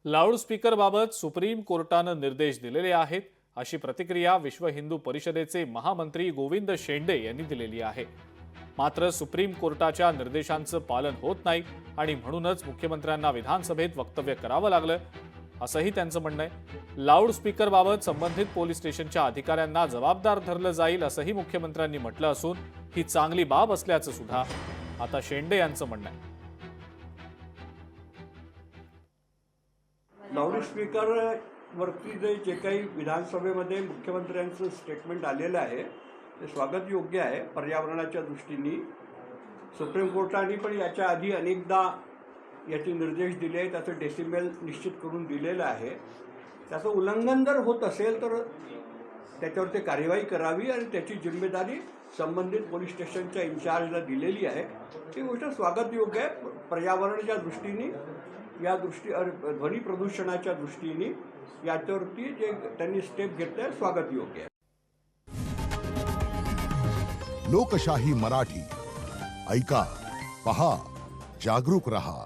लाऊडस्पीकरबाबत supreme कोर्टानं निर्देश दिलेले आहेत, अशी प्रतिक्रिया विश्व हिंदू परिषदेचे महामंत्री गोविंद शेंडे यांनी दिलेली आहे। मात्र सुप्रीम कोर्टाच्या निर्देशांचं पालन होत नाही आणि म्हणूनच मुख्यमंत्र्यांना विधानसभेत वक्तव्य करावं लागलं, असंही त्यांचं म्हणणं आहे। लाऊडस्पीकरबाबत संबंधित पोलीस स्टेशनच्या अधिकाऱ्यांना जबाबदार धरलं जाईल, असंही मुख्यमंत्र्यांनी म्हटलं असून ही चांगली बाब असल्याचं सुद्धा आता शेंडे यांचं म्हणणं आहे। लाऊडस्पीकर वरती जे काही विधानसभेमध्ये मुख्यमंत्र्यांचं स्टेटमेंट आलेलं आहे ते स्वागत योग्य आहे। पर्यावरणाच्या दृष्टीने सुप्रीम कोर्टाने पण याच्या आधी अनेकदा याचे निर्देश दिले, त्याचं डेसिबल निश्चित करून दिलेलं आहे। त्याचं उल्लंघन जर होत असेल तर त्याच्यावर ते कार्यवाही करावी आणि त्याची जिम्मेदारी संबंधित पोलीस स्टेशनच्या इन्चार्जला दिलेली आहे। ही गोष्ट स्वागत योग्य आहे। पर्यावरणाच्या दृष्टीने या ध्वनी प्रदूषणाच्या दृष्टीने याच्यावरती जे त्यांनी स्टेप घेतले स्वागत योग्य आहे। लोकशाही मराठी ऐका, पहा, जागरूक रहा।